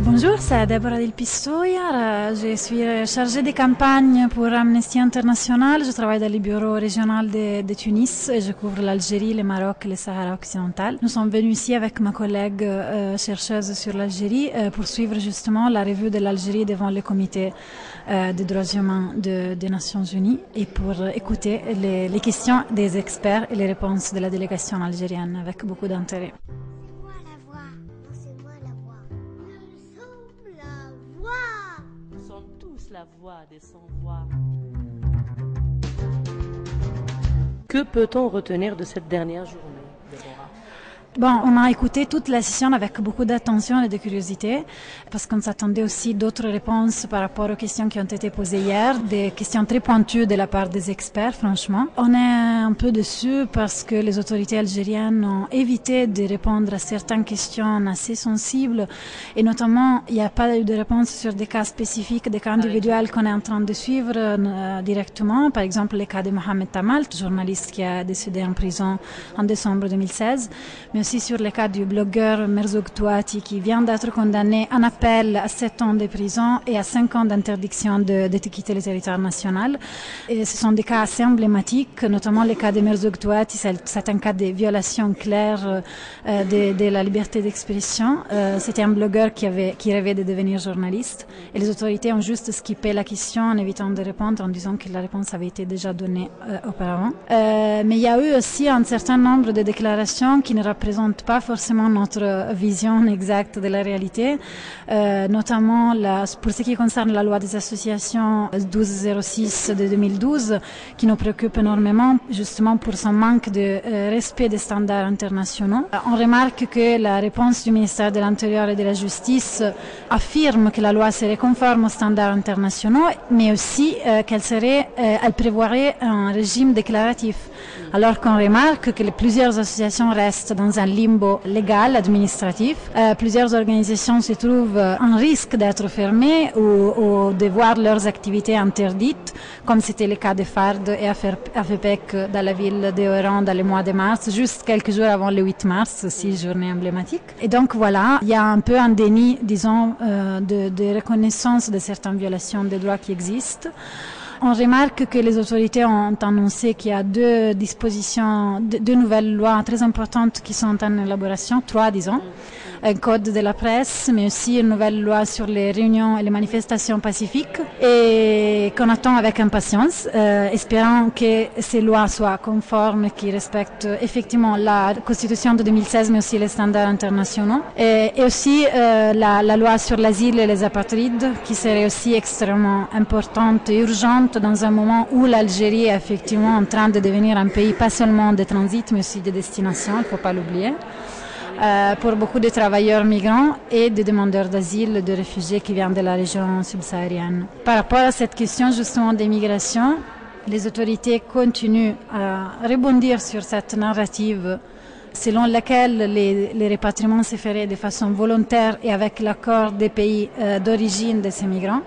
Bonjour, c'est Deborah Del Pistoia. Je suis chargée de campagne pour Amnesty International. Je travaille dans le bureau régional de Tunis et je couvre l'Algérie, le Maroc et le Sahara occidental. Nous sommes venus ici avec ma collègue chercheuse sur l'Algérie pour suivre justement la revue de l'Algérie devant le comité des droits humains des Nations Unies et pour écouter les questions des experts et les réponses de la délégation algérienne avec beaucoup d'intérêt. La voix des sans-voix. Que peut-on retenir de cette dernière journée, Déborah? Bon, on a écouté toute la session avec beaucoup d'attention et de curiosité parce qu'on s'attendait aussi d'autres réponses par rapport aux questions qui ont été posées hier, des questions très pointues de la part des experts, franchement. On est un peu déçus parce que les autorités algériennes ont évité de répondre à certaines questions assez sensibles et notamment, il n'y a pas eu de réponse sur des cas spécifiques, des cas individuels qu'on est en train de suivre directement. Par exemple, le cas de Mohamed Tamalt, journaliste qui a décédé en prison en décembre 2016. Mais aussi sur le cas du blogueur Merzoug Touati qui vient d'être condamné en appel à 7 ans de prison et à 5 ans d'interdiction de quitter le territoire national. Et ce sont des cas assez emblématiques, notamment le cas de Merzoug Touati, c'est un cas de violation claire de la liberté d'expression. C'était un blogueur qui rêvait de devenir journaliste et les autorités ont juste skippé la question en évitant de répondre en disant que la réponse avait été déjà donnée auparavant. Mais il y a eu aussi un certain nombre de déclarations qui ne représentent pas forcément notre vision exacte de la réalité, notamment pour ce qui concerne la loi des associations 1206 de 2012 qui nous préoccupe énormément justement pour son manque de respect des standards internationaux. On remarque que la réponse du ministère de l'Intérieur et de la Justice affirme que la loi serait conforme aux standards internationaux, mais aussi qu'elle prévoirait un régime déclaratif, alors qu'on remarque que plusieurs associations restent dans un limbo légal, administratif. Plusieurs organisations se trouvent en risque d'être fermées ou de voir leurs activités interdites, comme c'était le cas de FARD et AFEPEC dans la ville d'Oran dans le mois de mars, juste quelques jours avant le 8 mars, aussi journée emblématique. Et donc voilà, il y a un peu un déni, disons, de reconnaissance de certaines violations des droits qui existent. On remarque que les autorités ont annoncé qu'il y a deux nouvelles lois très importantes qui sont en élaboration, 3 disons. Un code de la presse, mais aussi une nouvelle loi sur les réunions et les manifestations pacifiques et qu'on attend avec impatience, espérant que ces lois soient conformes, qui respectent effectivement la Constitution de 2016, mais aussi les standards internationaux. Et aussi la loi sur l'asile et les apatrides, qui serait aussi extrêmement importante et urgente dans un moment où l'Algérie est effectivement en train de devenir un pays pas seulement de transit, mais aussi de destination, il ne faut pas l'oublier. Pour beaucoup de travailleurs migrants et de demandeurs d'asile, de réfugiés qui viennent de la région subsaharienne. Par rapport à cette question justement des migrations, les autorités continuent à rebondir sur cette narrative selon laquelle les rapatriements se feraient de façon volontaire et avec l'accord des pays d'origine de ces migrants,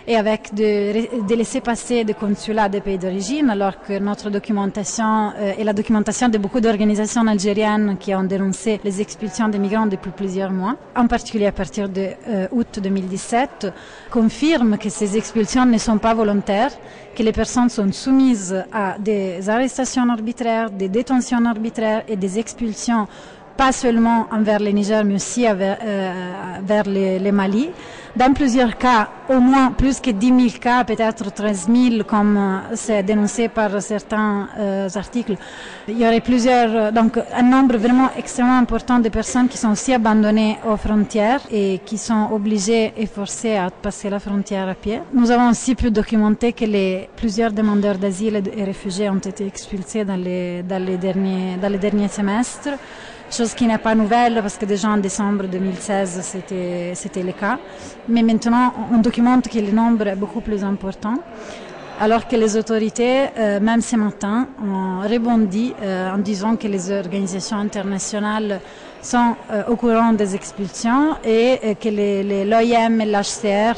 et avec des laissez-passer des consulats des pays d'origine, alors que notre documentation et la documentation de beaucoup d'organisations algériennes qui ont dénoncé les expulsions des migrants depuis plusieurs mois, en particulier à partir de août 2017, confirme que ces expulsions ne sont pas volontaires, que les personnes sont soumises à des arrestations arbitraires, des détentions arbitraires et des expulsions pas seulement envers le Niger, mais aussi vers le Mali. Dans plusieurs cas, au moins plus que 10 000 cas, peut-être 13 000, comme c'est dénoncé par certains articles. Il y aurait donc un nombre vraiment extrêmement important de personnes qui sont aussi abandonnées aux frontières et qui sont obligées et forcées à passer la frontière à pied. Nous avons aussi pu documenter que plusieurs demandeurs d'asile et réfugiés ont été expulsés dans les derniers semestres. Chose qui n'est pas nouvelle parce que déjà en décembre 2016 c'était le cas. Mais maintenant on documente que le nombre est beaucoup plus important. Alors que les autorités, même ce matin, ont rebondi en disant que les organisations internationales sont au courant des expulsions et que l'OIM et l'HCR,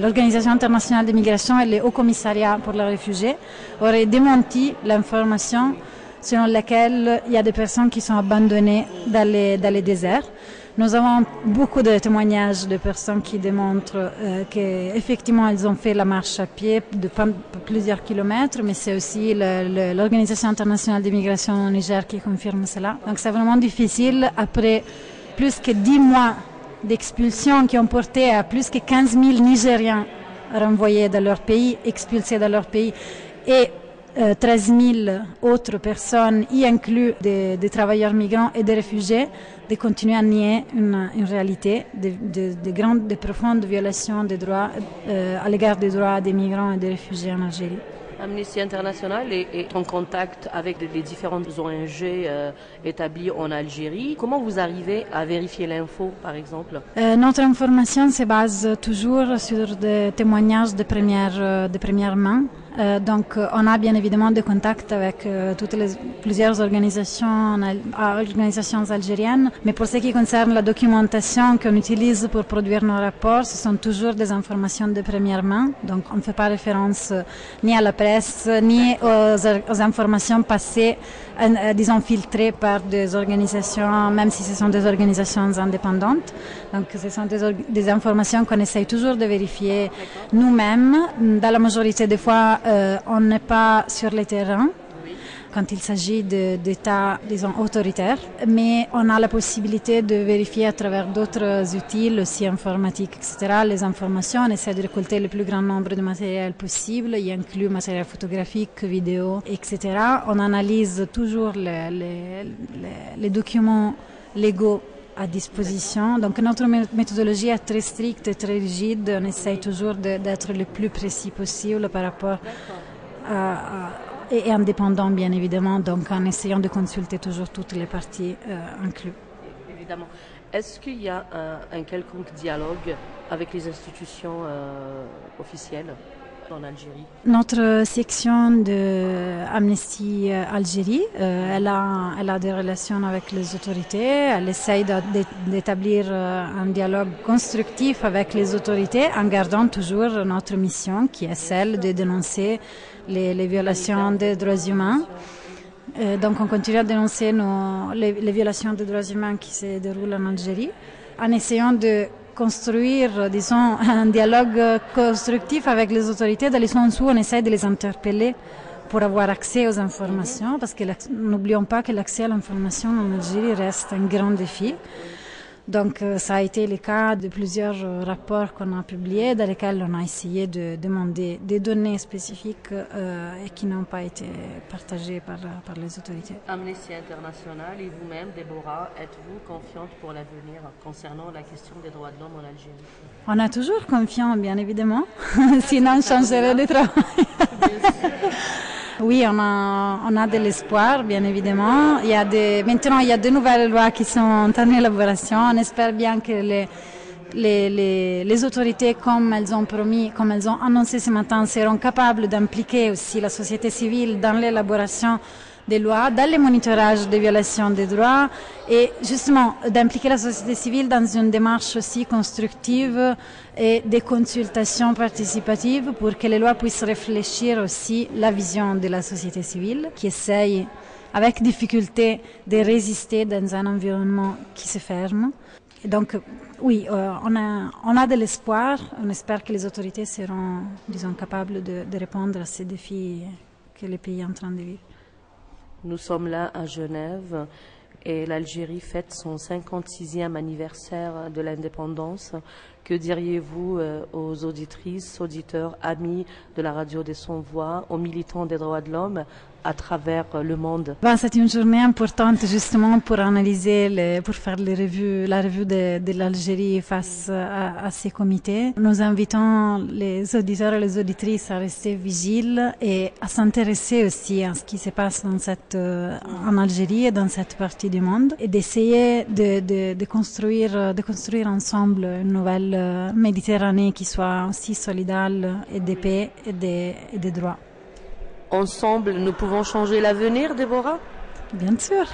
l'Organisation internationale des migrations et le Haut Commissariat pour les réfugiés, auraient démenti l'information selon laquelle il y a des personnes qui sont abandonnées dans les déserts. Nous avons beaucoup de témoignages de personnes qui démontrent qu'effectivement elles ont fait la marche à pied de plusieurs kilomètres, mais c'est aussi l'Organisation internationale d'immigration au Niger qui confirme cela. Donc c'est vraiment difficile après plus que 10 mois d'expulsion qui ont porté à plus que 15 000 Nigériens renvoyés dans leur pays, expulsés dans leur pays, et 13 000 autres personnes, y inclus des travailleurs migrants et des réfugiés, de continuer à nier une réalité de profondes violations des droits à l'égard des droits des migrants et des réfugiés en Algérie. Amnesty International est en contact avec les différentes ONG établies en Algérie. Comment vous arrivez à vérifier l'info, par exemple? Notre information se base toujours sur des témoignages de première main. Donc, on a bien évidemment des contacts avec plusieurs organisations algériennes, mais pour ce qui concerne la documentation qu'on utilise pour produire nos rapports, ce sont toujours des informations de première main. Donc, on ne fait pas référence ni à la presse, ni aux informations passées, disons filtrées par des organisations, même si ce sont des organisations indépendantes. Donc, ce sont des informations qu'on essaye toujours de vérifier nous-mêmes. Dans la majorité des fois, on n'est pas sur le terrain quand il s'agit d'États, disons, autoritaires, mais on a la possibilité de vérifier à travers d'autres outils, aussi informatiques, etc., les informations. On essaie de récolter le plus grand nombre de matériel possible, y inclut matériel photographique, vidéo, etc. On analyse toujours les documents légaux à disposition. Donc notre méthodologie est très stricte et très rigide. On essaye toujours d'être le plus précis possible par rapport et indépendant bien évidemment, donc en essayant de consulter toujours toutes les parties incluses. Évidemment. Est-ce qu'il y a un quelconque dialogue avec les institutions officielles en Algérie? Notre section de Amnesty Algérie, elle a des relations avec les autorités, elle essaye d'établir un dialogue constructif avec les autorités en gardant toujours notre mission qui est celle de dénoncer les violations des droits humains. Donc on continue à dénoncer les violations des droits humains qui se déroulent en Algérie en essayant de construire, disons, un dialogue constructif avec les autorités dans le sens où on essaie de les interpeller pour avoir accès aux informations, parce que n'oublions pas que l'accès à l'information en Algérie reste un grand défi. Donc ça a été le cas de plusieurs rapports qu'on a publiés dans lesquels on a essayé de demander des données spécifiques et qui n'ont pas été partagées par les autorités. Amnesty International et vous-même, Déborah, êtes-vous confiante pour l'avenir concernant la question des droits de l'homme en Algérie? On a toujours confiance, bien évidemment, sinon on changerait de travail. Oui, on a de l'espoir, bien évidemment. Maintenant, il y a de nouvelles lois qui sont en élaboration. On espère bien que les autorités, comme elles ont promis, comme elles ont annoncé ce matin, seront capables d'impliquer aussi la société civile dans l'élaboration des lois, dans le monitorage des violations des droits et justement d'impliquer la société civile dans une démarche aussi constructive et des consultations participatives pour que les lois puissent réfléchir aussi la vision de la société civile qui essaye avec difficulté de résister dans un environnement qui se ferme. Et donc oui, on a de l'espoir, on espère que les autorités seront, disons, capables de répondre à ces défis que le pays est en train de vivre. Nous sommes là à Genève et l'Algérie fête son 56e anniversaire de l'indépendance. Que diriez-vous aux auditrices, auditeurs, amis de la radio des Sans-Voix, aux militants des droits de l'homme à travers le monde? C'est une journée importante justement pour analyser, pour faire la revue de l'Algérie face à ces comités. Nous invitons les auditeurs et les auditrices à rester vigiles et à s'intéresser aussi à ce qui se passe en Algérie et dans cette partie du monde et d'essayer de construire ensemble une nouvelle Méditerranée qui soit aussi solidaire et de paix et de droits. Ensemble, nous pouvons changer l'avenir, Déborah? Bien sûr.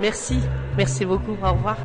Merci beaucoup. Au revoir.